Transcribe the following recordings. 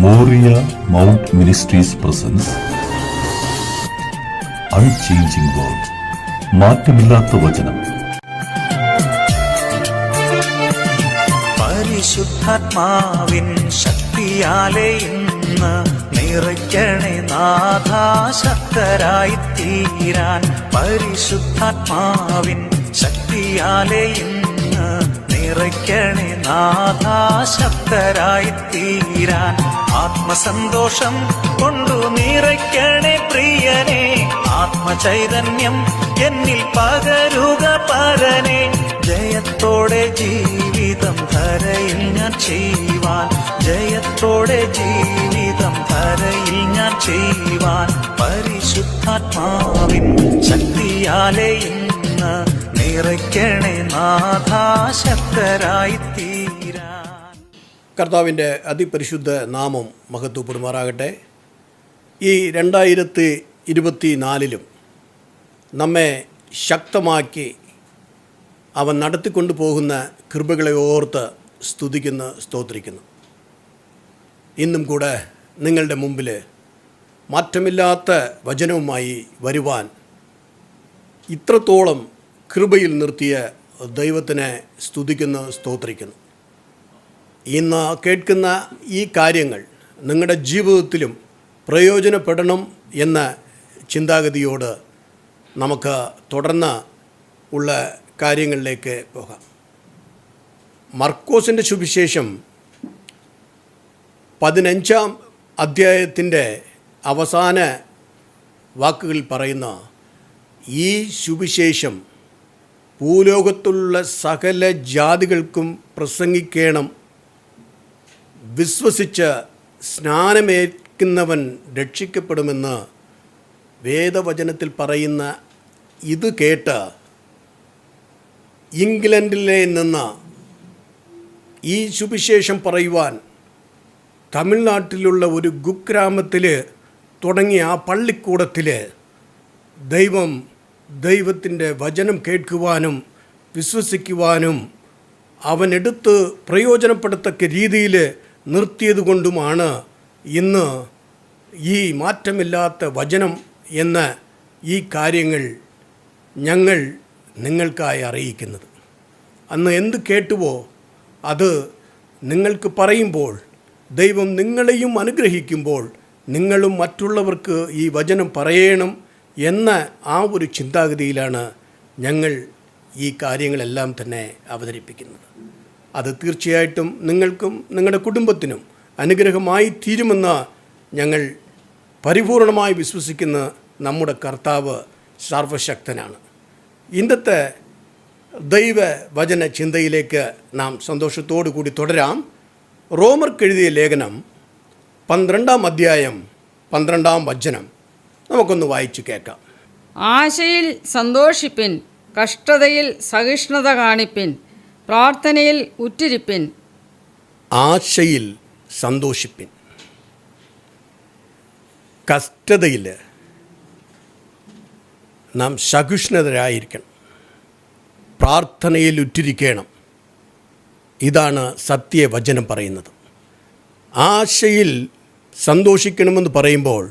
Moriah mount ministries presence unchanging word, മാറ്റമില്ലാത്ത വചനം. പരിശുദ്ധാത്മാവിൻ ശക്തിയാലെ ഇന്ന് നിറയ്ക്കണേ നാഥാ, ശക്തരായി തീരാൻ. പരിശുദ്ധാത്മാവിൻ ശക്തിയാലെ ഇന്ന് നിറയ്ക്കണേ നാഥാ, ശക്തരായി തീരാൻ. ആത്മസന്തോഷം കൊണ്ടു നിറയ്ക്കണേ പ്രിയനെ, ആത്മചൈതന്യം എന്നിൽ പകരുക പരനെ. ജയത്തോടെ ജീവിതം ധരയിൽ ഞാൻ ചെയ്യുവാൻ, ജയത്തോടെ ജീവിതം ധരയിൽ ഞാൻ ചെയ്യുവാൻ. പരിശുദ്ധാത്മാവിൻ ശക്തിയാലെ ഇന്ന് നിറയ്ക്കണേ നാഥാ, ശക്തരായി തീരാൻ. കർത്താവിൻ്റെ അതിപരിശുദ്ധ നാമം മഹത്വപ്പെടുമാറാകട്ടെ. ഈ 2024 നമ്മെ ശക്തമാക്കി അവൻ നടത്തിക്കൊണ്ടു പോകുന്ന കൃപകളെ ഓർത്ത് സ്തുതിക്കുന്നു, സ്തോത്രിക്കുന്നു. ഇന്നും കൂടെ നിങ്ങളുടെ മുമ്പിൽ മാറ്റമില്ലാത്ത വചനവുമായി വരുവാൻ ഇത്രത്തോളം കൃപയിൽ നിർത്തിയ ദൈവത്തിനെ സ്തുതിക്കുന്നു, സ്തോത്രിക്കുന്നു. ഇന്ന് കേൾക്കുന്ന ഈ കാര്യങ്ങൾ നിങ്ങളുടെ ജീവിതത്തിലും പ്രയോജനപ്പെടണം എന്ന ചിന്താഗതിയോട് നമുക്ക് തുടർന്ന് ഉള്ള കാര്യങ്ങളിലേക്ക് പോകാം. മർക്കോസിൻ്റെ സുവിശേഷം 15-ാം അധ്യായത്തിൻ്റെ അവസാന വാക്കുകളിൽ പറയുന്ന ഈ സുവിശേഷം ഭൂലോകത്തുള്ള സകല ജാതികൾക്കും പ്രസംഗിക്കണം, വിശ്വസിച്ച് സ്നാനമേൽക്കുന്നവൻ രക്ഷിക്കപ്പെടുമെന്ന് വേദവചനത്തിൽ പറയുന്ന ഇത് കേട്ട് ഇംഗ്ലണ്ടിലെ നിന്ന് ഈ സുവിശേഷം പറയുവാൻ തമിഴ്നാട്ടിലുള്ള ഒരു കുഗ്രാമത്തിൽ തുടങ്ങിയ ആ പള്ളിക്കൂടത്തിൽ ദൈവത്തിൻ്റെ വചനം കേൾക്കുവാനും വിശ്വസിക്കുവാനും അവനെടുത്ത് പ്രയോജനപ്പെടത്തക്ക രീതിയിൽ നിർത്തിയതുകൊണ്ടുമാണ് ഇന്ന് ഈ മാറ്റമില്ലാത്ത വചനം എന്ന ഈ കാര്യങ്ങൾ ഞങ്ങൾ നിങ്ങൾക്കായി അറിയിക്കുന്നത്. അന്ന് എന്ത് കേട്ടുവോ അത് നിങ്ങൾക്ക് പറയുമ്പോൾ, ദൈവം നിങ്ങളെയും അനുഗ്രഹിക്കുമ്പോൾ നിങ്ങളും മറ്റുള്ളവർക്ക് ഈ വചനം പറയണം എന്ന ആ ഒരു ചിന്താഗതിയിലാണ് ഞങ്ങൾ ഈ കാര്യങ്ങളെല്ലാം തന്നെ അവതരിപ്പിക്കുന്നത്. അത് തീർച്ചയായിട്ടും നിങ്ങൾക്കും നിങ്ങളുടെ കുടുംബത്തിനും അനുഗ്രഹമായി തീരുമെന്ന് ഞങ്ങൾ പരിപൂർണമായി വിശ്വസിക്കുന്ന നമ്മുടെ കർത്താവ് സർവശക്തനാണ്. ഇന്നത്തെ ദൈവവചന ചിന്തയിലേക്ക് നാം സന്തോഷത്തോടു കൂടി തുടരാം. റോമർക്കെഴുതിയ ലേഖനം 12-ാം അധ്യായം 12-ാം വചനം നമുക്കൊന്ന് വായിച്ചു കേൾക്കാം. ആശയിൽ സന്തോഷിപ്പിൻ, കഷ്ടതയിൽ സഹിഷ്ണുത കാണിപ്പിൻ, പ്രാർത്ഥനയിൽ ഉറ്റിരിപ്പിൻ. ആശയിൽ സന്തോഷിപ്പിൻ, കഷ്ടതയിൽ നാം സഹിഷ്ണുതരായിരിക്കണം, പ്രാർത്ഥനയിൽ ഉറ്റിരിക്കണം. ഇതാണ് സത്യവചനം പറയുന്നത്. ആശയിൽ സന്തോഷിക്കണമെന്ന് പറയുമ്പോൾ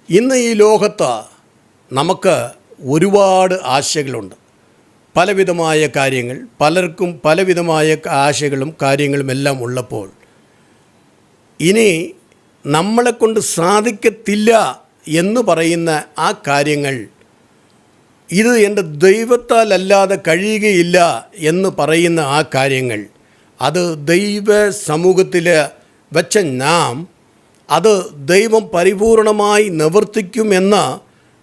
ഇന്ന് ഈ ലോകത്ത് നമുക്ക് ഒരുപാട് ആശകളുണ്ട്. പലവിധമായ കാര്യങ്ങൾ, പലർക്കും പലവിധമായ ആശകളും കാര്യങ്ങളും എല്ലാം ഉള്ളപ്പോൾ ഇനി നമ്മളെക്കൊണ്ട് സാധിക്കത്തില്ല എന്ന് പറയുന്ന ആ കാര്യങ്ങൾ, ഇത് എൻ്റെ ദൈവത്താലല്ലാതെ കഴിയുകയില്ല എന്ന് പറയുന്ന ആ കാര്യങ്ങൾ, അത് ദൈവ സമൂഹത്തിൽ വെച്ച നാം അത് ദൈവം പരിപൂർണമായി നിവർത്തിക്കുമെന്ന്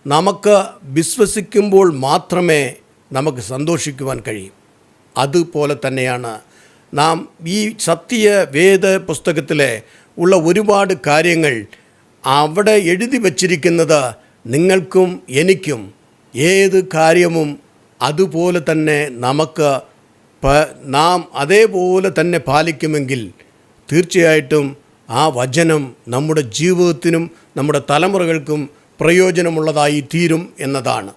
നമുക്ക് വിശ്വസിക്കുമ്പോൾ മാത്രമേ നമുക്ക് സന്തോഷിക്കുവാൻ കഴിയും. അതുപോലെ തന്നെയാണ് നാം ഈ സത്യവേദ പുസ്തകത്തിലെ ഉള്ള ഒരുപാട് കാര്യങ്ങൾ അവിടെ എഴുതി വച്ചിരിക്കുന്നത് നിങ്ങൾക്കും എനിക്കും ഏത് കാര്യവും അതുപോലെ തന്നെ നമുക്ക് നാം അതേപോലെ തന്നെ പാലിക്കുമെങ്കിൽ തീർച്ചയായിട്ടും ആ വചനം നമ്മുടെ ജീവിതത്തിനും നമ്മുടെ തലമുറകൾക്കും പ്രയോജനമുള്ളതായി തീരും എന്നതാണ്.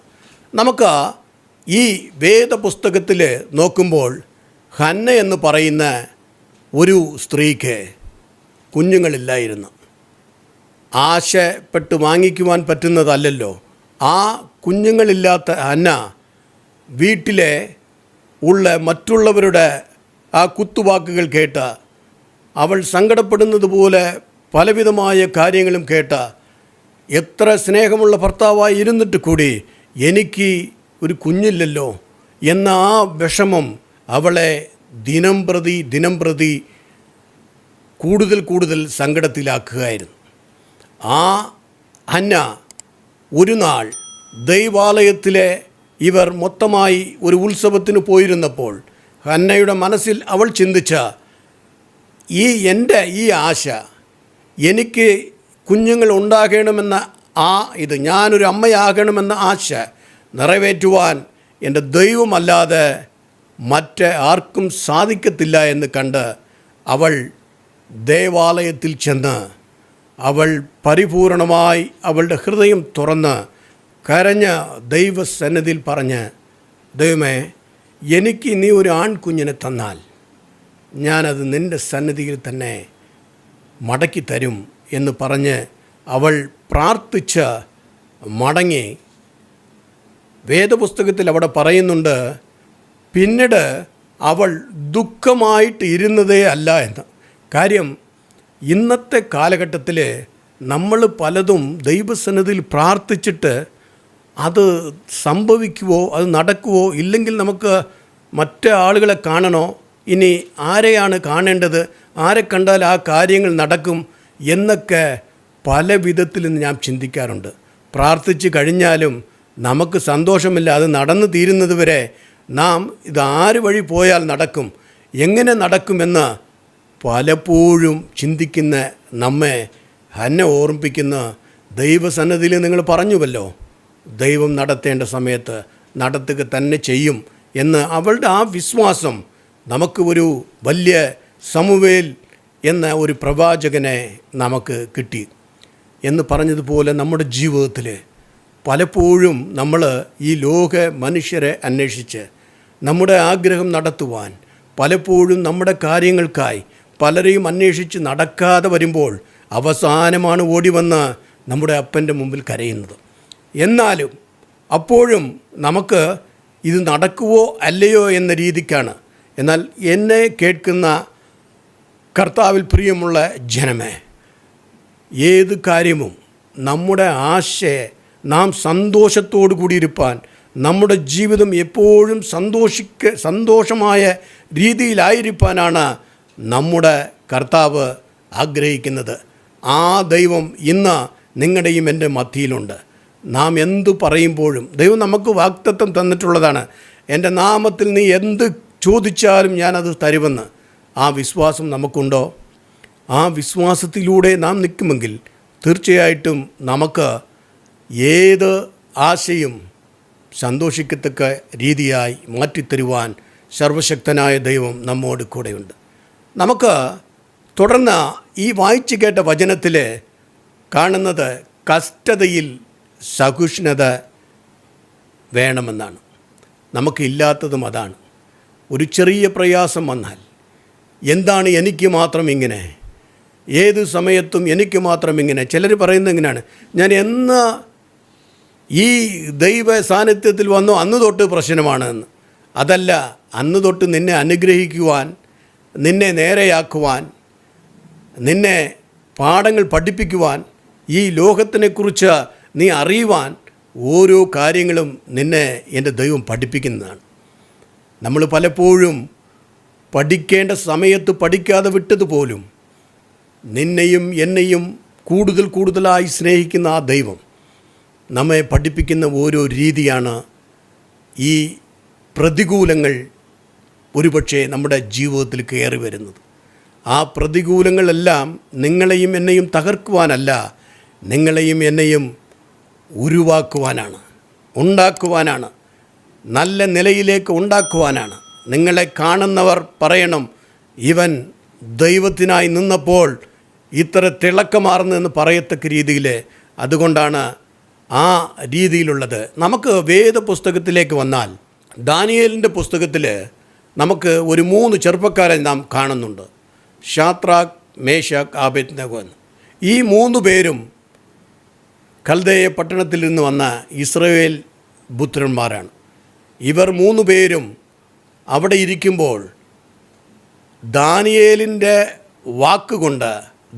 നമുക്ക് ഈ വേദപുസ്തകത്തിൽ നോക്കുമ്പോൾ ഹന്ന എന്ന് പറയുന്ന ഒരു സ്ത്രീക്ക് കുഞ്ഞുങ്ങളില്ലായിരുന്നു. ആശപ്പെട്ട് വാങ്ങിക്കുവാൻ പറ്റുന്നതല്ലല്ലോ. ആ കുഞ്ഞുങ്ങളില്ലാത്ത ഹന്ന വീട്ടിലെ ഉള്ള മറ്റുള്ളവരുടെ ആ കുത്തുവാക്കുകൾ കേട്ട് അവൾ സങ്കടപ്പെടുന്നത് പോലെ പലവിധമായ കാര്യങ്ങളും കേട്ട് എത്ര സ്നേഹമുള്ള ഭർത്താവായി ഇരുന്നിട്ട് കൂടി എനിക്ക് ഒരു കുഞ്ഞില്ലല്ലോ എന്ന ആ വിഷമം അവളെ ദിനം പ്രതി കൂടുതൽ സങ്കടത്തിലാക്കുകയായിരുന്നു. ആ ഹന്ന ഒരു നാൾ ദൈവാലയത്തിലെ ഇവർ മൊത്തമായി ഒരു ഉത്സവത്തിന് പോയിരുന്നപ്പോൾ ഹന്നയുടെ മനസ്സിൽ അവൾ ചിന്തിച്ച എൻ്റെ ആശ, എനിക്ക് കുഞ്ഞുങ്ങൾ ഉണ്ടാകണമെന്ന ഞാനൊരു അമ്മയാകണമെന്ന ആശ നിറവേറ്റുവാൻ എൻ്റെ ദൈവമല്ലാതെ ആർക്കും സാധിക്കത്തില്ല എന്ന് കണ്ട് അവൾ ദേവാലയത്തിൽ ചെന്ന് അവൾ പരിപൂർണമായി അവളുടെ ഹൃദയം തുറന്ന് കരഞ്ഞ് ദൈവസന്നിധിയിൽ പറഞ്ഞ്, ദൈവമേ, എനിക്ക് നീ ഒരു ആൺകുഞ്ഞിനെ തന്നാൽ ഞാനത് നിൻ്റെ സന്നിധിയിൽ തന്നെ മടക്കി തരും എന്ന് പറഞ്ഞ് അവൾ പ്രാർത്ഥിച്ച് മടങ്ങി. വേദപുസ്തകത്തിൽ അവിടെ പറയുന്നുണ്ട്, പിന്നീട് അവൾ ദുഃഖമായിട്ട് ഇരുന്നതേ അല്ല എന്ന്. കാര്യം ഇന്നത്തെ കാലഘട്ടത്തിൽ നമ്മൾ പലതും ദൈവസന്നിധിയിൽ പ്രാർത്ഥിച്ചിട്ട് അത് സംഭവിക്കുവോ അത് നടക്കുവോ, ഇല്ലെങ്കിൽ നമുക്ക് മറ്റ് ആളുകളെ കാണണോ, ഇനി ആരെയാണ് കാണേണ്ടത്, ആരെ കണ്ടാൽ ആ കാര്യങ്ങൾ നടക്കും എന്നൊക്കെ പല വിധത്തിൽ ഞാൻ ചിന്തിക്കാറുണ്ട്. പ്രാർത്ഥിച്ച് കഴിഞ്ഞാലും നമുക്ക് സന്തോഷമില്ല. അത് നടന്നു തീരുന്നത് വരെ നാം ഇത് ആര് വഴി പോയാൽ നടക്കും, എങ്ങനെ നടക്കുമെന്ന് പലപ്പോഴും ചിന്തിക്കുന്ന നമ്മെ ഹന്ന ഓർമ്മിപ്പിക്കുന്ന ദൈവസന്നിധിയിൽ നിങ്ങൾ പറഞ്ഞുവല്ലോ, ദൈവം നടത്തേണ്ട സമയത്ത് നടത്തുക തന്നെ ചെയ്യും എന്ന്. അവളുടെ ആ വിശ്വാസം നമുക്ക് ഒരു വലിയ സമൂവേൽ എന്ന ഒരു പ്രവാചകനെ നമുക്ക് കിട്ടി എന്ന് പറഞ്ഞതുപോലെ നമ്മുടെ ജീവിതത്തിൽ പലപ്പോഴും നമ്മൾ ഈ ലോക മനുഷ്യരെ അന്വേഷിച്ച് നമ്മുടെ ആഗ്രഹം നടത്തുവാൻ പലപ്പോഴും നമ്മുടെ കാര്യങ്ങൾക്കായി പലരെയും അന്വേഷിച്ച് നടക്കാതെ വരുമ്പോൾ അവസാനമാണ് ഓടി വന്ന് നമ്മുടെ അപ്പൻ്റെ മുമ്പിൽ കരയുന്നത്. എന്നാലും അപ്പോഴും നമുക്ക് ഇത് നടക്കുവോ അല്ലയോ എന്ന രീതിക്കാണ്. എന്നാൽ എന്നെ കേൾക്കുന്ന കർത്താവിൽ പ്രിയമുള്ള ജനമേ, ഏത് കാര്യവും നമ്മുടെ ആശയെ നാം സന്തോഷത്തോടു കൂടിയിരിക്കാൻ, നമ്മുടെ ജീവിതം എപ്പോഴും സന്തോഷമായ രീതിയിലായിരിക്കാനാണ് നമ്മുടെ കർത്താവ് ആഗ്രഹിക്കുന്നത്. ആ ദൈവം ഇന്ന് നിങ്ങളുടെയും എൻ്റെ മധ്യയിലുണ്ട്. നാം എന്തു പറയുമ്പോഴും ദൈവം നമുക്ക് വാഗ്ദത്തം തന്നിട്ടുള്ളതാണ്, എൻ്റെ നാമത്തിൽ നീ എന്ത് ചോദിച്ചാലും ഞാനത് തരുമെന്ന്. ആ വിശ്വാസം നമുക്കുണ്ടോ? ആ വിശ്വാസത്തിലൂടെ നാം നിൽക്കുമെങ്കിൽ തീർച്ചയായിട്ടും നമുക്ക് ഏത് ആശയും സന്തോഷിക്കത്തക്ക രീതിയായി മാറ്റിത്തരുവാൻ സർവശക്തനായ ദൈവം നമ്മോട് കൂടെയുണ്ട്. നമുക്ക് തുടർന്ന് ഈ വായിച്ചു കേട്ട വചനത്തിൽ കാണുന്നത് കഷ്ടതയിൽ സഹിഷ്ണുത വേണമെന്നാണ്. നമുക്കില്ലാത്തതും അതാണ്. ഒരു ചെറിയ പ്രയാസം വന്നാൽ എന്താണ് എനിക്ക് മാത്രം ഇങ്ങനെ, ഏത് സമയത്തും എനിക്ക് മാത്രം ഇങ്ങനെ. ചിലർ പറയുന്നത് എങ്ങനെയാണ്, ഞാൻ എന്ന് ഈ ദൈവ സാന്നിധ്യത്തിൽ വന്നോ അന്ന് തൊട്ട് പ്രശ്നമാണെന്ന്. അതല്ല, അന്ന് തൊട്ട് നിന്നെ അനുഗ്രഹിക്കുവാൻ, നിന്നെ നേരെയാക്കുവാൻ, നിന്നെ പാഠങ്ങൾ പഠിപ്പിക്കുവാൻ, ഈ ലോകത്തിനെക്കുറിച്ച് നീ അറിയുവാൻ ഓരോ കാര്യങ്ങളും നിന്നെ എൻ്റെ ദൈവം പഠിപ്പിക്കുന്നതാണ്. നമ്മൾ പലപ്പോഴും പഠിക്കേണ്ട സമയത്ത് പഠിക്കാതെ വിട്ടതുപോലും നിന്നെയും എന്നെയും കൂടുതലായി സ്നേഹിക്കുന്ന ആ ദൈവം നമ്മെ പഠിപ്പിക്കുന്ന ഓരോ രീതിയാണ്. ഈ പ്രതികൂലങ്ങൾ ഒരുപക്ഷെ നമ്മുടെ ജീവിതത്തിൽ കയറി വരുന്നത്. ആ പ്രതികൂലങ്ങളെല്ലാം നിങ്ങളെയും എന്നെയും തകർക്കുവാനല്ല, നിങ്ങളെയും എന്നെയും ഉരുവാക്കുവാനാണ്, ഉണ്ടാക്കുവാനാണ്, നല്ല നിലയിലേക്ക് ഉണ്ടാക്കുവാനാണ്. നിങ്ങളെ കാണുന്നവർ പറയണം, ഇവൻ ദൈവത്തിനായി നിന്നപ്പോൾ ഇത്ര തിളക്കമാർന്നെന്ന് പറയത്തക്ക രീതിയിൽ. അതുകൊണ്ടാണ് ആ രീതിയിലുള്ളത്. നമുക്ക് വേദപുസ്തകത്തിലേക്ക് വന്നാൽ ദാനിയേലിൻ്റെ പുസ്തകത്തിൽ നമുക്ക് ഒരു 3 ചെറുപ്പക്കാരെ നാം കാണുന്നുണ്ട്. ഷാദ്രാക്ക്, മേശാക്ക്, ആബേദ്നെഗോ എന്ന്. ഈ 3 പേരും കൽദയ പട്ടണത്തിൽ നിന്ന് വന്ന ഇസ്രായേൽ പുത്രന്മാരാണ്. ഇവർ 3 പേരും അവിടെ ഇരിക്കുമ്പോൾ ദാനിയേലിൻ്റെ വാക്കുകൊണ്ട്,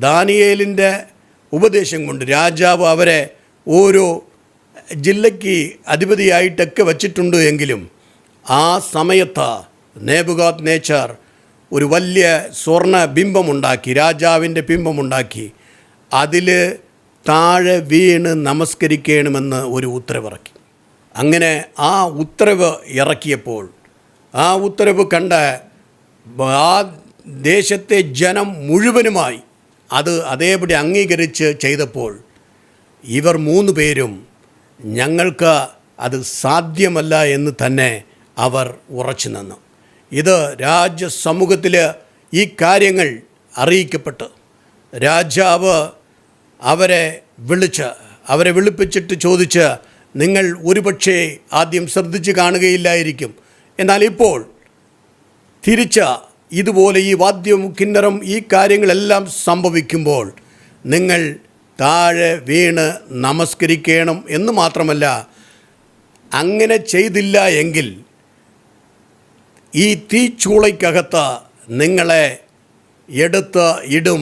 ദാനിയേലിൻ്റെ ഉപദേശം കൊണ്ട് രാജാവ് അവരെ ഓരോ ജില്ലയ്ക്ക് അധിപതിയായിട്ടൊക്കെ വച്ചിട്ടുണ്ട്. എങ്കിലും ആ സമയത്ത് നേബുഖാദ് നേച്ചർ ഒരു വലിയ സ്വർണ്ണ ബിംബമുണ്ടാക്കി, രാജാവിൻ്റെ ബിംബമുണ്ടാക്കി, അതിൽ താഴെ വീണ് നമസ്കരിക്കണമെന്ന് ഒരു ഉത്തരവിറക്കി. അങ്ങനെ ആ ഉത്തരവ് ഇറക്കിയപ്പോൾ ആ ഉത്തരവ് കണ്ട് ആ ദേശത്തെ ജനം മുഴുവനുമായി അത് അതേപടി അംഗീകരിച്ച് ചെയ്തപ്പോൾ ഇവർ 3 പേരും ഞങ്ങൾക്ക് അത് സാധ്യമല്ല എന്ന് തന്നെ അവർ ഉറച്ചു നിന്നു. ഇത് രാജസമൂഹത്തിൽ ഈ കാര്യങ്ങൾ അറിയിക്കപ്പെട്ട് രാജാവ് അവരെ വിളിപ്പിച്ചിട്ട് ചോദിച്ച്, നിങ്ങൾ ഒരുപക്ഷേ ആദ്യം ശ്രദ്ധിച്ച് കാണുകയില്ലായിരിക്കും, എന്നാൽ ഇപ്പോൾ തിരിച്ച് ഇതുപോലെ ഈ വാദ്യവും കിന്നരം ഈ കാര്യങ്ങളെല്ലാം സംഭവിക്കുമ്പോൾ നിങ്ങൾ താഴെ വീണ് നമസ്കരിക്കണം എന്ന് മാത്രമല്ല, അങ്ങനെ ചെയ്തില്ല എങ്കിൽ ഈ തീച്ചൂളയ്ക്കകത്ത് നിങ്ങളെ എടുത്ത് ഇടും.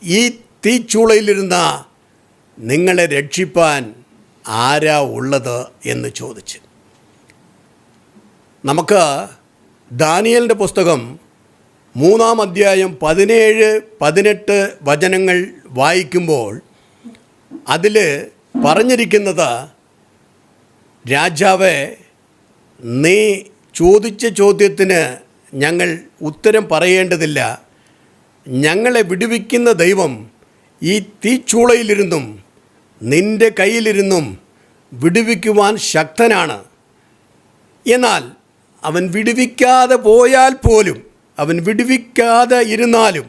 ഈ തീച്ചൂളയിലിരുന്ന നിങ്ങളെ രക്ഷിപ്പാൻ ആരാ ഉള്ളത് എന്ന് ചോദിച്ച്. നമുക്ക് ദാനിയേലിൻ്റെ പുസ്തകം 3-ാം അധ്യായം 17-18 വചനങ്ങൾ വായിക്കുമ്പോൾ അതിൽ പറഞ്ഞിരിക്കുന്നത്, രാജാവേ, നീ ചോദിച്ച ചോദ്യത്തിന് ഞങ്ങൾ ഉത്തരം പറയേണ്ടതില്ല. ഞങ്ങളെ വിടുവിക്കുന്ന ദൈവം ഈ തീച്ചൂളയിലിരുന്നും നിൻ്റെ കയ്യിലിരുന്നും വിടുവിക്കുവാൻ ശക്തനാണ്. എന്നാൽ അവൻ വിടുവിക്കാതെ പോയാൽ പോലും, അവൻ വിടുവിക്കാതെ ഇരുന്നാലും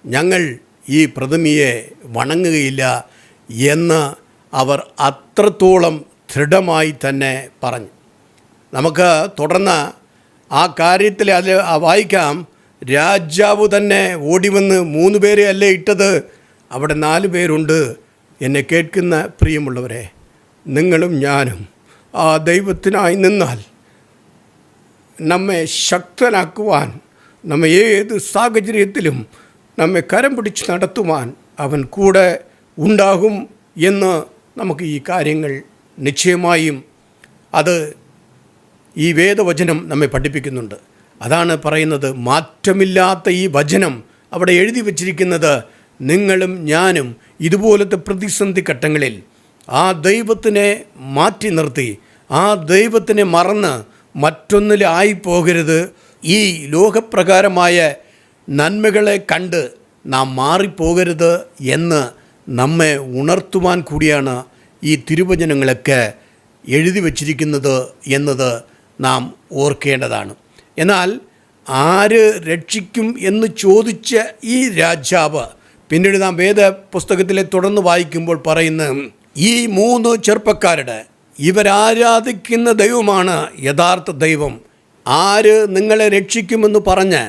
ഞങ്ങൾ ഈ പ്രതിമയെ വണങ്ങുകയില്ല എന്ന് അവർ അത്രത്തോളം ദൃഢമായി തന്നെ പറഞ്ഞു. നമുക്ക് തുടർന്ന് ആ കാര്യത്തിൽ അത് വായിക്കാം. രാജാവ് തന്നെ ഓടിവന്ന് 3 പേരെ അല്ലേ ഇട്ടത്, അവിടെ 4 പേരുണ്ട്. എന്നെ കേൾക്കുന്ന പ്രിയമുള്ളവരെ, നിങ്ങളും ഞാനും ആ ദൈവത്തിനായി നിന്നാൽ നമ്മെ ശക്തനാക്കുവാൻ, നമ്മെ ഏത് സാഹചര്യത്തിലും നമ്മെ കരം പിടിച്ച് നടത്തുവാൻ അവൻ കൂടെ ഉണ്ടാകും എന്ന് നമുക്ക് ഈ കാര്യങ്ങൾ നിശ്ചയമായും അത് ഈ വേദവചനം നമ്മെ പഠിപ്പിക്കുന്നുണ്ട്. അതാണ് പറയുന്നത്, മാറ്റമില്ലാത്ത ഈ വചനം അവിടെ എഴുതി വച്ചിരിക്കുന്നത്, നിങ്ങളും ഞാനും ഇതുപോലത്തെ പ്രതിസന്ധി ഘട്ടങ്ങളിൽ ആ ദൈവത്തിനെ മാറ്റി നിർത്തി, ആ ദൈവത്തിനെ മറന്ന് മറ്റൊന്നിലായി പോകരുത്. ഈ ലോകപ്രകാരമായ നന്മകളെ കണ്ട് നാം മാറിപ്പോകരുത് എന്ന് നമ്മെ ഉണർത്തുവാൻ കൂടിയാണ് ഈ തിരുവചനങ്ങളൊക്കെ എഴുതി വച്ചിരിക്കുന്നത് എന്നത് നാം ഓർക്കേണ്ടതാണ്. എന്നാൽ ആര് രക്ഷിക്കും എന്ന് ചോദിച്ച ഈ രാജാവ് പിന്നീട് നാം വേദ പുസ്തകത്തിലെ തുടർന്ന് വായിക്കുമ്പോൾ പറയുന്ന ഈ 3 ചെറുപ്പക്കാരുടെ, ഇവരാരാധിക്കുന്ന ദൈവമാണ് യഥാർത്ഥ ദൈവം, ആര് നിങ്ങളെ രക്ഷിക്കുമെന്ന് പറഞ്ഞ്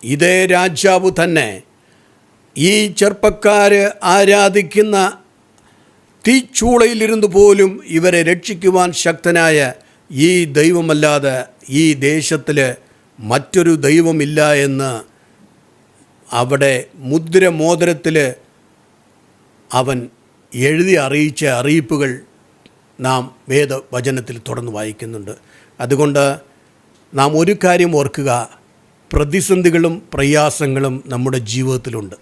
ഇതേ രാജാവ് തന്നെ ഈ ചെറുപ്പക്കാർ ആരാധിക്കുന്ന തീച്ചൂളയിലിരുന്ന് പോലും ഇവരെ രക്ഷിക്കുവാൻ ശക്തനായ ഈ ദൈവമല്ലാതെ ഈ ദേശത്തിൽ മറ്റൊരു ദൈവമില്ല എന്ന് അവിടെ മുദ്രമോതിരത്തിൽ അവൻ എഴുതി അറിയിച്ച അറിയിപ്പുകൾ നാം വേദവചനത്തിൽ തുടർന്ന് വായിക്കുന്നുണ്ട്. അതുകൊണ്ട് നാം ഒരു കാര്യം ഓർക്കുക, പ്രതിസന്ധികളും പ്രയാസങ്ങളും നമ്മുടെ ജീവിതത്തിലുണ്ട്.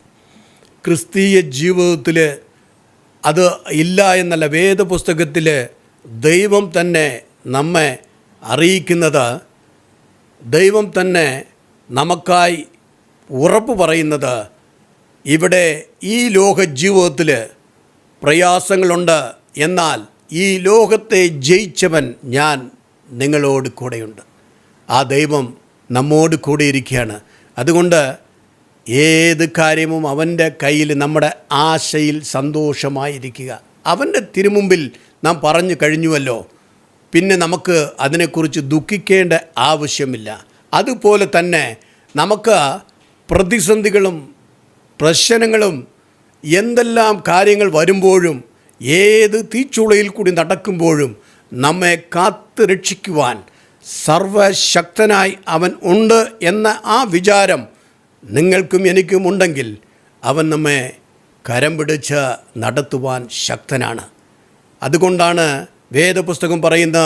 ക്രിസ്തീയ ജീവിതത്തിൽ അത് ഇല്ല എന്നല്ല, വേദപുസ്തകത്തിൽ ദൈവം തന്നെ നമ്മെ അറിയിക്കുന്നത്, ദൈവം തന്നെ നമുക്കായി ഉറപ്പ് പറയുന്നത്, ഇവിടെ ഈ ലോക ജീവിതത്തിൽ പ്രയാസങ്ങളുണ്ട്, എന്നാൽ ഈ ലോകത്തെ ജയിച്ചവൻ ഞാൻ നിങ്ങളോട് കൂടെയുണ്ട്. ആ ദൈവം നമ്മോട് കൂടെ ഇരിക്കുകയാണ്. അതുകൊണ്ട് ഏത് കാര്യവും അവൻ്റെ കയ്യിൽ, നമ്മുടെ ആശയിൽ സന്തോഷമായിരിക്കുക. അവൻ്റെ തിരുമുമ്പിൽ നാം പറഞ്ഞു കഴിഞ്ഞുവല്ലോ, പിന്നെ നമുക്ക് അതിനെക്കുറിച്ച് ദുഃഖിക്കേണ്ട ആവശ്യമില്ല. അതുപോലെ തന്നെ നമുക്ക് പ്രതിസന്ധികളും പ്രശ്നങ്ങളും എന്തെല്ലാം കാര്യങ്ങൾ വരുമ്പോഴും ഏത് തീച്ചുളയിൽ കൂടി നടക്കുമ്പോഴും നമ്മെ കാത്ത് രക്ഷിക്കുവാൻ സർവശക്തനായി അവൻ ഉണ്ട് എന്ന ആ വിചാരം നിങ്ങൾക്കും എനിക്കും ഉണ്ടെങ്കിൽ അവൻ നമ്മെ കരം പിടിച്ച് നടത്തുവാൻ ശക്തനാണ്. അതുകൊണ്ടാണ് വേദപുസ്തകം പറയുന്ന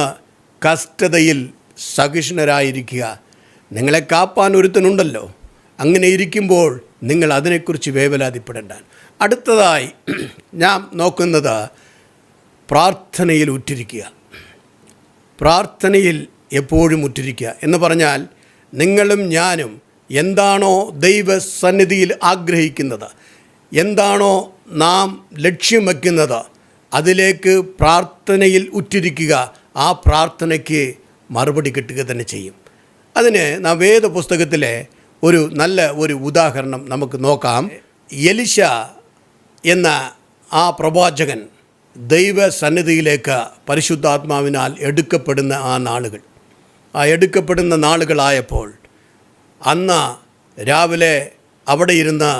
കഷ്ടതയിൽ സഹിഷ്ണുരായിരിക്കുക. നിങ്ങളെ കാപ്പാൻ ഒരുത്തനുണ്ടല്ലോ. അങ്ങനെ ഇരിക്കുമ്പോൾ നിങ്ങൾ അതിനെക്കുറിച്ച് വേവലാതിപ്പെടേണ്ട. അടുത്തതായി ഞാൻ നോക്കുന്നത് പ്രാർത്ഥനയിൽ ഉറ്റിരിക്കുക. പ്രാർത്ഥനയിൽ എപ്പോഴും ഉറ്റിരിക്കുക എന്ന് പറഞ്ഞാൽ നിങ്ങളും ഞാനും എന്താണോ ദൈവസന്നിധിയിൽ ആഗ്രഹിക്കുന്നത്, എന്താണോ നാം ലക്ഷ്യം വയ്ക്കുന്നത്, അതിലേക്ക് പ്രാർത്ഥനയിൽ ഉറ്റിരിക്കുക. ആ പ്രാർത്ഥനയ്ക്ക് മറുപടി കിട്ടുക തന്നെ ചെയ്യും. അതിന് നാം വേദപുസ്തകത്തിലെ ഒരു നല്ല ഒരു ഉദാഹരണം നമുക്ക് നോക്കാം. എലിശ എന്ന ആ പ്രവാചകൻ ദൈവസന്നിധിയിലേക്ക് പരിശുദ്ധാത്മാവിനാൽ എടുക്കപ്പെടുന്ന ആ എടുക്കപ്പെടുന്ന നാളുകളായപ്പോൾ അന്ന് രാവിലെ അവിടെ ഇരുന്ന്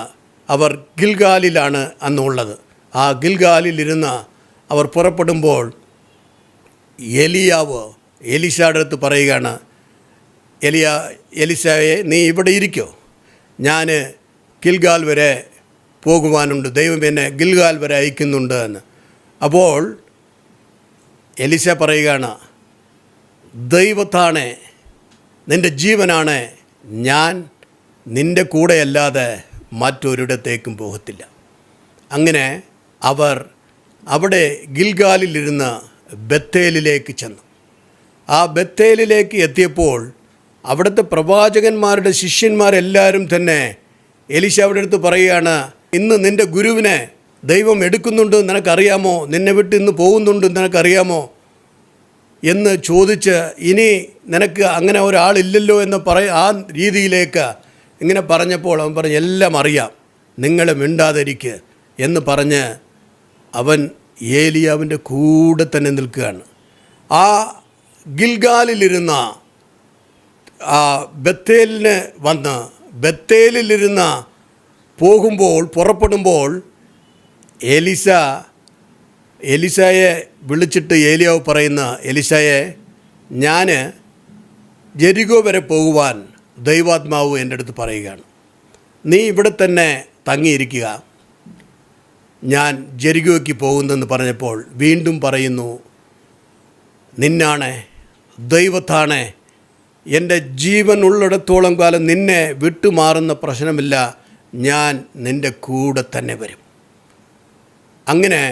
അവർ ഗിൽഗാലിലാണ് അന്നുള്ളത്. ആ ഗിൽഗാലിലിരുന്ന് അവർ പുറപ്പെടുമ്പോൾ എലിയാവ് എലിശയുടെ അടുത്ത് പറയുകയാണ്, എലിശയെ നീ ഇവിടെ ഇരിക്കോ, ഞാൻ ഗിൽഗാൽ വരെ പോകുവാനുണ്ട്, ദൈവം എന്നെ ഗിൽഗാൽ വരെ അയക്കുന്നുണ്ട് എന്ന്. അപ്പോൾ എലിശ പറയുകയാണ്, ദൈവത്താണ്, നിൻ്റെ ജീവനാണ്, ഞാൻ നിൻ്റെ കൂടെയല്ലാതെ മറ്റൊരിടത്തേക്കും പോകത്തില്ല. അങ്ങനെ അവർ അവിടെ ഗിൽഗാലിലിരുന്ന് ബത്തേലിലേക്ക് ചെന്നു. ആ ബത്തേലിലേക്ക് എത്തിയപ്പോൾ അവിടുത്തെ പ്രവാചകന്മാരുടെ ശിഷ്യന്മാരെല്ലാവരും തന്നെ എലിശ അവിടെ അടുത്ത് പറയുകയാണ്, ഇന്ന് നിൻ്റെ ഗുരുവിനെ ദൈവം എടുക്കുന്നുണ്ട് നിനക്കറിയാമോ, നിന്നെ വിട്ട് ഇന്ന് പോകുന്നുണ്ട് നിനക്കറിയാമോ എന്ന് ചോദിച്ച്, ഇനി നിനക്ക് അങ്ങനെ ഒരാളില്ലല്ലോ എന്ന് ആ രീതിയിലേക്ക് ഇങ്ങനെ പറഞ്ഞപ്പോൾ അവൻ പറഞ്ഞു, എല്ലാം അറിയാം, നിങ്ങൾ മിണ്ടാതിരിക്കുക എന്ന് പറഞ്ഞ് അവൻ ഏലിയാവിൻ്റെ കൂടെ തന്നെ നിൽക്കുകയാണ്. ആ ഗിൽഗാലിലിരുന്ന ആ ബത്തേലിന് വന്ന് ബത്തേലിലിരുന്ന പുറപ്പെടുമ്പോൾ എലിശയെ വിളിച്ചിട്ട് ഏലിയാവ് പറയുന്ന, എലിശയെ ഞാൻ ജെരിഗോ വരെ പോകുവാൻ ദൈവാത്മാവ് എൻ്റെ അടുത്ത് പറയുകയാണ്, നീ ഇവിടെ തന്നെ തങ്ങിയിരിക്കുക, ഞാൻ ജെരിഗോയ്ക്ക് പോകുന്നെന്ന് പറഞ്ഞപ്പോൾ വീണ്ടും പറയുന്നു, നിന്നാണ്, ദൈവത്താണ്, എൻ്റെ ജീവൻ ഉള്ളിടത്തോളം കാലം നിന്നെ വിട്ടുമാറുന്ന പ്രശ്നമില്ല, ഞാൻ നിൻ്റെ കൂടെ തന്നെ വരും. അങ്ങനെ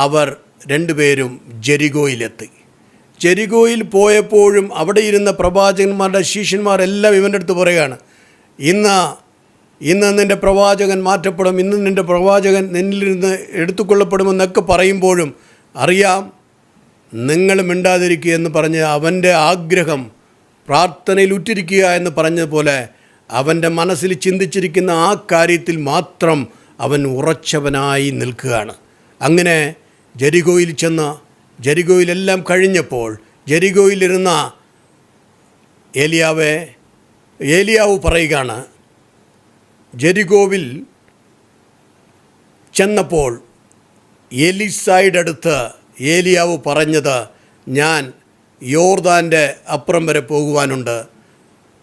അവർ രണ്ടുപേരും ജെരിഗോയിലെത്തി. ജെരിഗോയിൽ പോയപ്പോഴും അവിടെ ഇരുന്ന പ്രവാചകന്മാരുടെ ശിഷ്യന്മാരെല്ലാം ഇവൻ്റെ അടുത്ത് പറയുകയാണ്, ഇന്ന് നിൻ്റെ പ്രവാചകൻ മാറ്റപ്പെടും, ഇന്ന് നിൻ്റെ പ്രവാചകൻ നിന്നിലിരുന്ന് എടുത്തുകൊള്ളപ്പെടുമെന്നൊക്കെ പറയുമ്പോഴും അറിയാം നിങ്ങൾ മിണ്ടാതിരിക്കുക എന്ന് പറഞ്ഞ് അവൻ്റെ ആഗ്രഹം പ്രാർത്ഥനയിൽ ഉറ്റിരിക്കുക എന്ന് പറഞ്ഞതുപോലെ അവൻ്റെ മനസ്സിൽ ചിന്തിച്ചിരിക്കുന്ന ആ കാര്യത്തിൽ മാത്രം അവൻ ഉറച്ചവനായി നിൽക്കുകയാണ്. അങ്ങനെ ജെരിഗോയിൽ ചെന്ന് ജെരിഗോയിലെല്ലാം കഴിഞ്ഞപ്പോൾ ജെരിഗോയിലിരുന്ന ഏലിയാവ് പറയുകയാണ്, ജെരിഗോവിൽ ചെന്നപ്പോൾ എലിശയുടെ അടുത്ത് ഏലിയാവ് പറഞ്ഞത്, ഞാൻ യോർദാൻ്റെ അപ്പുറം വരെ പോകുവാനുണ്ട്,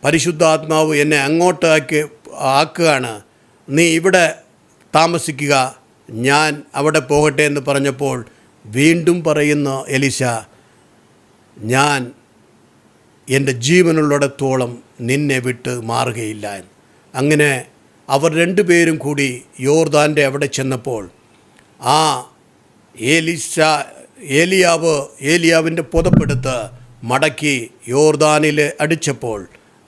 പരിശുദ്ധാത്മാവ് എന്നെ അങ്ങോട്ട് ആക്കുകയാണ്, നീ ഇവിടെ താമസിക്കുക, ഞാൻ അവിടെ പോകട്ടെ എന്ന് പറഞ്ഞപ്പോൾ വീണ്ടും പറയുന്ന എലിശ, ഞാൻ എൻ്റെ ജീവനുള്ളിടത്തോളം നിന്നെ വിട്ട് മാറുകയില്ല എന്ന്. അങ്ങനെ അവർ രണ്ടുപേരും കൂടി യോർദാൻ്റെ അവിടെ ചെന്നപ്പോൾ ആ ഏലിയാവിൻ്റെ പുതപ്പെടുത്ത് മടക്കി യോർദാനിൽ അടിച്ചപ്പോൾ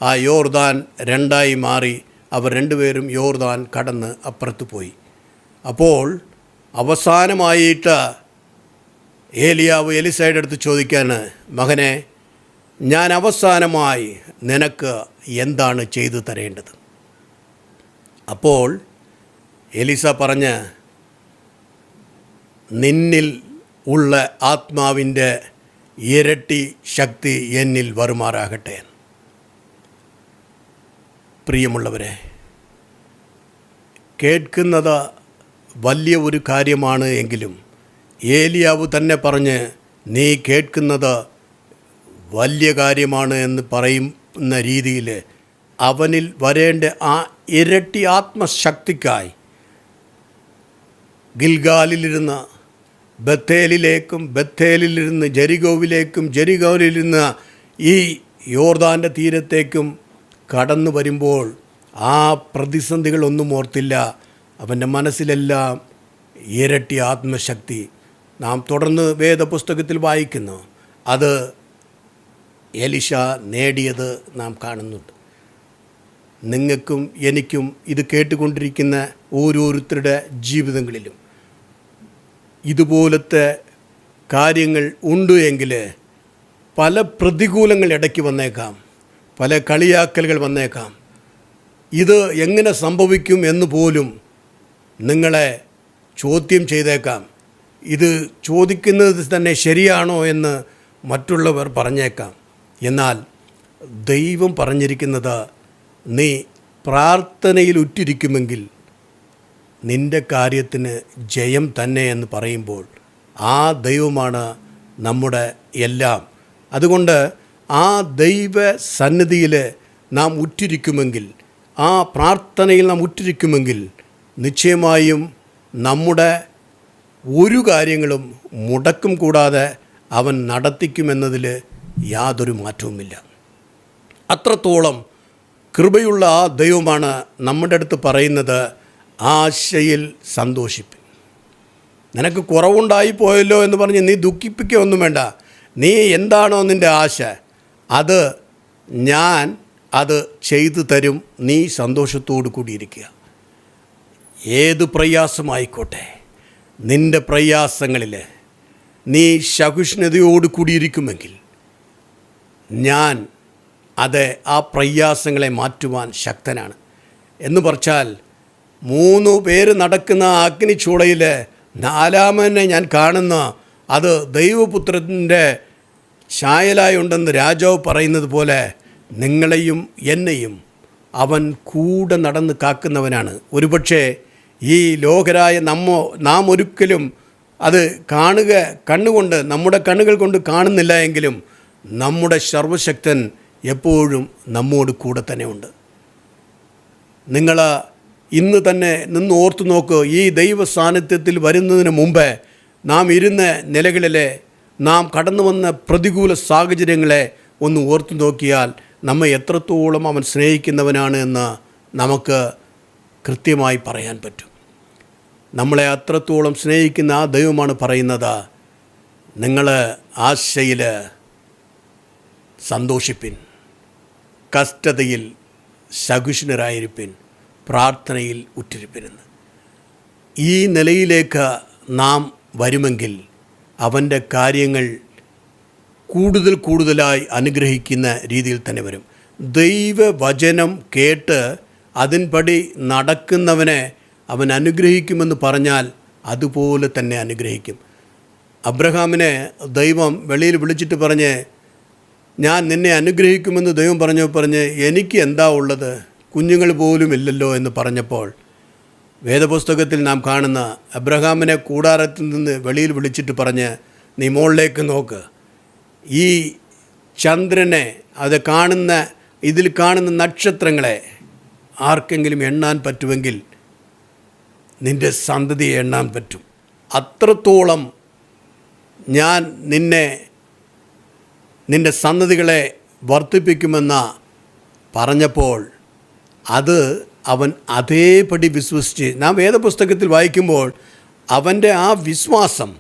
ആ യോർദാൻ രണ്ടായി മാറി. അവർ രണ്ടുപേരും യോർദാൻ കടന്ന് അപ്പുറത്ത് പോയി. അപ്പോൾ അവസാനമായിട്ട് ഏലിയാവ് എലിശയുടെ അടുത്ത് ചോദിക്കാൻ, മകനെ, ഞാൻ അവസാനമായി നിനക്ക് എന്താണ് ചെയ്തു തരേണ്ടത്? അപ്പോൾ എലിശ പറഞ്ഞ്, നിന്നിൽ ഉള്ള ആത്മാവിൻ്റെ ഇരട്ടി ശക്തി എന്നിൽ വരുമാറാകട്ടെ. പ്രിയമുള്ളവരെ, കേൾക്കുന്നത് വലിയ ഒരു കാര്യമാണ് എങ്കിലും ഏലിയാവ് തന്നെ പറഞ്ഞ് നീ കേൾക്കുന്നത് വലിയ കാര്യമാണ് എന്ന് പറയുന്ന രീതിയിൽ അവനിൽ വരേണ്ട ആ ഇരട്ടി ആത്മശക്തിക്കായി ഗിൽഗാലിലിരുന്ന് ബത്തേലിലേക്കും ബത്തേലിലിരുന്ന് ജെരിഗോവിലേക്കും ജെരിഗോവിലിരുന്ന് ഈ യോർദാൻ്റെ തീരത്തേക്കും കടന്നു വരുമ്പോൾ ആ പ്രതിസന്ധികളൊന്നും ഓർത്തില്ല. അവൻ്റെ മനസ്സിലെല്ലാം ഇരട്ടി ആത്മശക്തി. നാം തുടർന്ന് വേദപുസ്തകത്തിൽ വായിക്കുന്നു. അത് എലിശ നേടിയത് നാം കാണുന്നുണ്ട്. നിങ്ങൾക്കും എനിക്കും ഇത് കേട്ടുകൊണ്ടിരിക്കുന്ന ഓരോരുത്തരുടെ ജീവിതങ്ങളിലും ഇതുപോലത്തെ കാര്യങ്ങൾ ഉണ്ട് എങ്കിൽ പല പ്രതികൂലങ്ങൾ ഇടയ്ക്ക് വന്നേക്കാം, പല കളിയാക്കലുകൾ വന്നേക്കാം. ഇത് എങ്ങനെ സംഭവിക്കും എന്ന് പോലും നിങ്ങളെ ചോദ്യം ചെയ്തേക്കാം. ഇത് ചോദിക്കുന്നത് തന്നെ ശരിയാണോ എന്ന് മറ്റുള്ളവർ പറഞ്ഞേക്കാം. എന്നാൽ ദൈവം പറഞ്ഞിരിക്കുന്നത് നീ പ്രാർത്ഥനയിൽ ഉറ്റിരിക്കുമെങ്കിൽ നിൻ്റെ കാര്യത്തിന് ജയം തന്നെ എന്ന് പറയുമ്പോൾ ആ ദൈവമാണ് നമ്മുടെ എല്ലാം. അതുകൊണ്ട് ആ ദൈവ സന്നിധിയിൽ നാം ഉറ്റിരിക്കുമെങ്കിൽ, ആ പ്രാർത്ഥനയിൽ നാം ഉറ്റിരിക്കുമെങ്കിൽ നിശ്ചയമായും നമ്മുടെ ഒരു കാര്യങ്ങളും മുടക്കം കൂടാതെ അവൻ നടത്തിക്കുമെന്നതിൽ യാതൊരു മാറ്റവുമില്ല. അത്രത്തോളം കൃപയുള്ള ആ ദൈവമാണ് നമ്മുടെ അടുത്ത് പറയുന്നത്, ആശയിൽ സന്തോഷിപ്പിൻ. നിനക്ക് കുറവുണ്ടായി പോയല്ലോ എന്ന് പറഞ്ഞ് നീ ദുഃഖിപ്പിക്കുകയൊന്നും വേണ്ട. നീ എന്താണോ നിൻ്റെ ആശ, അത് ഞാൻ അത് ചെയ്തു തരും. നീ സന്തോഷത്തോടു കൂടിയിരിക്കുക. ഏത് പ്രയാസമായിക്കോട്ടെ, നിൻ്റെ പ്രയാസങ്ങളിൽ നീ സഹിഷ്ണുതയോട് കൂടിയിരിക്കുമെങ്കിൽ ഞാൻ അത് ആ പ്രയാസങ്ങളെ മാറ്റുവാൻ ശക്തനാണ്. എന്ന് പറഞ്ഞാൽ 3 പേര് നടക്കുന്ന അഗ്നിച്ചൂളയിൽ 4-മനെ ഞാൻ കാണുന്ന അത് ദൈവപുത്രൻ്റെ ഛായലായുണ്ടെന്ന് രാജാവ് പറയുന്നത് പോലെ നിങ്ങളെയും എന്നെയും അവൻ കൂടെ നടന്ന് കാക്കുന്നവനാണ്. ഒരുപക്ഷെ ഈ ലോകരായ നാം ഒരിക്കലും അത് കാണുക കണ്ണുകൊണ്ട്, നമ്മുടെ കണ്ണുകൾ കൊണ്ട് കാണുന്നില്ല എങ്കിലും നമ്മുടെ സർവശക്തൻ എപ്പോഴും നമ്മോട് കൂടെ തന്നെ ഉണ്ട്. നിങ്ങൾ ഇന്ന് തന്നെ നിന്ന് ഓർത്തു നോക്ക്. ഈ ദൈവ സാന്നിധ്യത്തിൽ വരുന്നതിന് മുമ്പ് നാം ഇരുന്ന നിലകളിലെ നാം കടന്നു വന്ന പ്രതികൂല സാഹചര്യങ്ങളെ ഒന്ന് ഓർത്തു നോക്കിയാൽ നമ്മെ എത്രത്തോളം അവൻ സ്നേഹിക്കുന്നവനാണ് എന്ന് നമുക്ക് കൃത്യമായി പറയാൻ പറ്റും. നമ്മളെ അത്രത്തോളം സ്നേഹിക്കുന്ന ആ ദൈവമാണ് പറയുന്നത്, നിങ്ങൾ ആശയിൽ സന്തോഷിപ്പിൻ, കഷ്ടതയിൽ സഹിഷ്ണുരായിരിപ്പിൻ, പ്രാർത്ഥനയിൽ ഉറ്റിരിപ്പിനെന്ന്. ഈ നിലയിലേക്ക് നാം വരുമെങ്കിൽ അവൻ്റെ കാര്യങ്ങൾ കൂടുതൽ കൂടുതലായി അനുഗ്രഹിക്കുന്ന രീതിയിൽ തന്നെ വരും. ദൈവവചനം കേട്ട് അതിൻപടി നടക്കുന്നവനെ അവൻ അനുഗ്രഹിക്കുമെന്ന് പറഞ്ഞാൽ അതുപോലെ തന്നെ അനുഗ്രഹിക്കും. അബ്രഹാമിനെ ദൈവം വെളിയിൽ വിളിച്ചിട്ട് പറഞ്ഞ്, ഞാൻ നിന്നെ അനുഗ്രഹിക്കുമെന്ന് ദൈവം പറഞ്ഞ് എനിക്ക് എന്താ ഉള്ളത്, കുഞ്ഞുങ്ങൾ പോലും ഇല്ലല്ലോ എന്ന് പറഞ്ഞപ്പോൾ വേദപുസ്തകത്തിൽ നാം കാണുന്ന അബ്രഹാമിനെ കൂടാരത്തിൽ നിന്ന് വെളിയിൽ വിളിച്ചിട്ട് പറഞ്ഞ്, നീ മുകളിലേക്ക് നോക്ക്, ഈ ചന്ദ്രനെ, അത് കാണുന്ന ഇതിൽ കാണുന്ന നക്ഷത്രങ്ങളെ ആർക്കെങ്കിലും എണ്ണാൻ പറ്റുമെങ്കിൽ നിൻ്റെ സന്തതിയെ എണ്ണാൻ പറ്റും. അത്രത്തോളം ഞാൻ നിൻ്റെ സന്തതികളെ വർദ്ധിപ്പിക്കുമെന്ന് പറഞ്ഞപ്പോൾ അത് അവൻ അതേപടി വിശ്വസിച്ച്, നാം വേദപുസ്തകത്തിൽ വായിക്കുമ്പോൾ അവൻ്റെ ആ വിശ്വാസം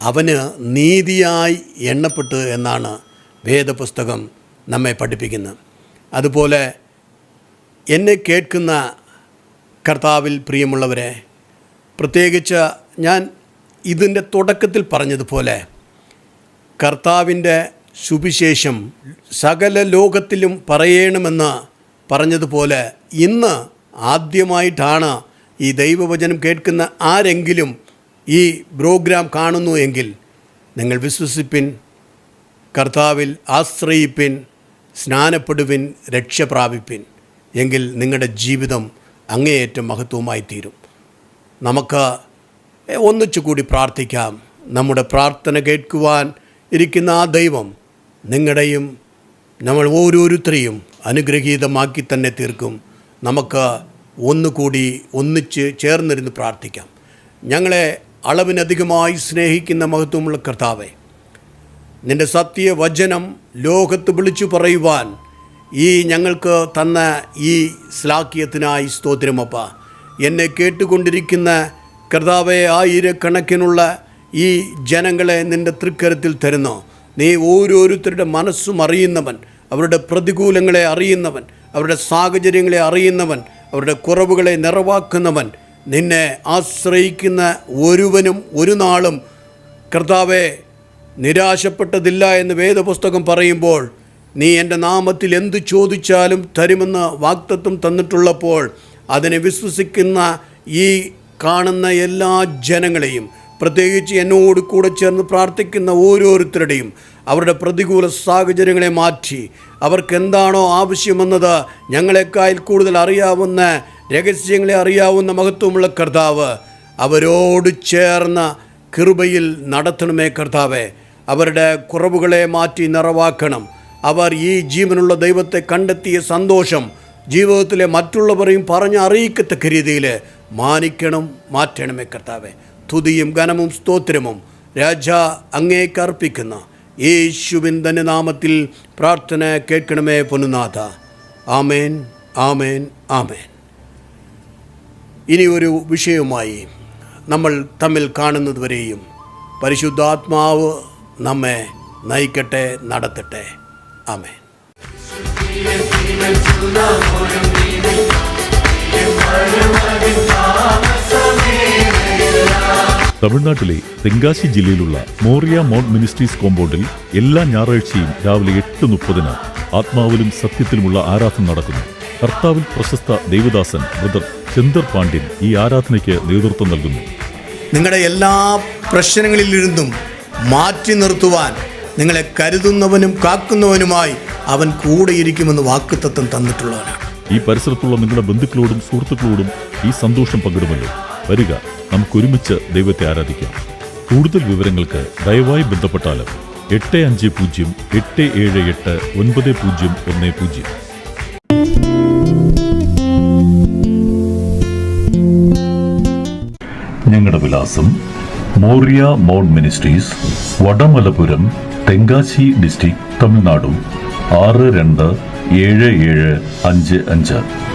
അവന് നീതിയായി എണ്ണപ്പെട്ടു എന്നാണ് വേദപുസ്തകം നമ്മെ പഠിപ്പിക്കുന്നത്. അതുപോലെ എന്നെ കേൾക്കുന്ന കർത്താവിൽ പ്രിയമുള്ളവരെ, പ്രത്യേകിച്ച് ഞാൻ ഇതിൻ്റെ തുടക്കത്തിൽ പറഞ്ഞതുപോലെ കർത്താവിൻ്റെ സുവിശേഷം സകല ലോകത്തിലും പറയണമെന്ന് പറഞ്ഞതുപോലെ ഇന്ന് ആദ്യമായിട്ടാണ് ഈ ദൈവവചനം കേൾക്കുന്ന ആരെങ്കിലും ഈ പ്രോഗ്രാം കാണുന്നു എങ്കിൽ നിങ്ങൾ വിശ്വസിപ്പിൻ, കർത്താവിൽ ആശ്രയിപ്പിൻ, സ്നാനപ്പെടുവിൻ, രക്ഷ പ്രാപിപ്പിൻ. എങ്കിൽ നിങ്ങളുടെ ജീവിതം അങ്ങേയറ്റം മഹത്വമായി തീരും. നമുക്ക് ഒന്നിച്ചു കൂടി പ്രാർത്ഥിക്കാം. നമ്മുടെ പ്രാർത്ഥന കേൾക്കുവാൻ ഇരിക്കുന്ന ആ ദൈവം നിങ്ങളുടെയും നമ്മൾ ഓരോരുത്തരെയും അനുഗ്രഹീതമാക്കി തന്നെ തീർക്കും. നമുക്ക് ഒന്നുകൂടി ഒന്നിച്ച് ചേർന്നിരുന്ന് പ്രാർത്ഥിക്കാം. ഞങ്ങളെ അളവിനധികമായി സ്നേഹിക്കുന്ന മഹത്വമുള്ള കർത്താവേ, നിൻ്റെ സത്യവചനം ലോകത്ത് വിളിച്ചു പറയുവാൻ ഈ ഞങ്ങൾക്ക് തന്ന ഈ ശ്ലാഘ്യത്തിനായി സ്തോത്രമപ്പ. എന്നെ കേട്ടുകൊണ്ടിരിക്കുന്ന കർത്താവെ, ആയിരക്കണക്കിനുള്ള ഈ ജനങ്ങളെ നിൻ്റെ തൃക്കരത്തിൽ തരുന്നു. നീ ഓരോരുത്തരുടെ മനസ്സും അറിയുന്നവൻ, അവരുടെ പ്രതികൂലങ്ങളെ അറിയുന്നവൻ, അവരുടെ സാഹചര്യങ്ങളെ അറിയുന്നവൻ, അവരുടെ കുറവുകളെ നിറവാക്കുന്നവൻ. നിന്നെ ആശ്രയിക്കുന്ന ഒരുവനും ഒരു നാളും കർത്താവെ നിരാശപ്പെട്ടതില്ല എന്ന് വേദപുസ്തകം പറയുമ്പോൾ, നീ എൻ്റെ നാമത്തിൽ എന്തു ചോദിച്ചാലും തരുമെന്ന് വാഗ്ദത്തം തന്നിട്ടുള്ളപ്പോൾ അതിനെ വിശ്വസിക്കുന്ന ഈ കാണുന്ന എല്ലാ ജനങ്ങളെയും, പ്രത്യേകിച്ച് എന്നോട് കൂടെ ചേർന്ന് പ്രാർത്ഥിക്കുന്ന ഓരോരുത്തരുടെയും അവരുടെ പ്രതികൂല സാഹചര്യങ്ങളെ മാറ്റി അവർക്ക് എന്താണോ ആവശ്യമെന്നത് ഞങ്ങളെക്കാൾ കൂടുതൽ അറിയാവുന്ന രഹസ്യങ്ങളെ അറിയാവുന്ന മഹത്വമുള്ള കർത്താവ് അവരോട് ചേർന്ന കൃപയിൽ നടത്തണമേ കർത്താവേ. അവരുടെ കുറവുകളെ മാറ്റി നിറവാക്കണം. അവർ ഈ ജീവനുള്ള ദൈവത്തെ കണ്ടെത്തിയ സന്തോഷം ജീവിതത്തിലെ മറ്റുള്ളവരെയും പറഞ്ഞ് അറിയിക്കത്തക്ക രീതിയിൽ മാറ്റണമേ കർത്താവേ. തുതിയും ഘനവും സ്തോത്രവും രാജാ അങ്ങേക്ക് അർപ്പിക്കുന്ന യേശുവിൻ തന്നെ നാമത്തിൽ പ്രാർത്ഥന കേൾക്കണമേ പൊന്നുനാഥ. ആമേൻ, ആമേൻ, ആമേൻ. ഇനി ഒരു വിഷയവുമായി നമ്മൾ തമ്മിൽ കാണുന്നതുവരെയും പരിശുദ്ധാത്മാവ് നമ്മെ നയിക്കട്ടെ, നടത്തട്ടെ. ആമേൻ. തമിഴ്നാട്ടിലെ തെങ്കാശി ജില്ലയിലുള്ള മോറിയ മൗണ്ട് മിനിസ്ട്രീസ് കോമ്പൗണ്ടിൽ എല്ലാ ഞായറാഴ്ചയും രാവിലെ 8:30 ആത്മാവിലും സത്യത്തിലുമുള്ള ആരാധന നടക്കുന്നു. കർത്താവിൽ പ്രശസ്ത ദൈവദാസൻ ബ്രദർ ചന്ദർ പാണ്ഡ്യൻ ഈ ആരാധനയ്ക്ക് നേതൃത്വം നൽകുന്നു. നിങ്ങളുടെ എല്ലാ പ്രശ്നങ്ങളിലിരുന്നും മാറ്റി നിർത്തുവാൻ നിങ്ങളെ കരുതുന്നവനും കാക്കുന്നവനുമായി അവൻ കൂടെയിരിക്കുമെന്ന് വാക്കുതത്തം തന്നിട്ടുള്ളവനാണ്. ഈ പരിസരത്തുള്ള നിങ്ങളുടെ ബന്ധുക്കളോടും സുഹൃത്തുക്കളോടും ഈ സന്തോഷം പങ്കിടുമല്ലോ. വരിക, നമുക്കൊരുമിച്ച് ദൈവത്തെ ആരാധിക്കാം. കൂടുതൽ വിവരങ്ങൾക്ക് ദയവായി ബന്ധപ്പെട്ടാലും 8508789010. ഞങ്ങളുടെ വിലാസം Moriah mount ministries, Vadamalapuram, Tenkasi district, Tamil Nadu 627755.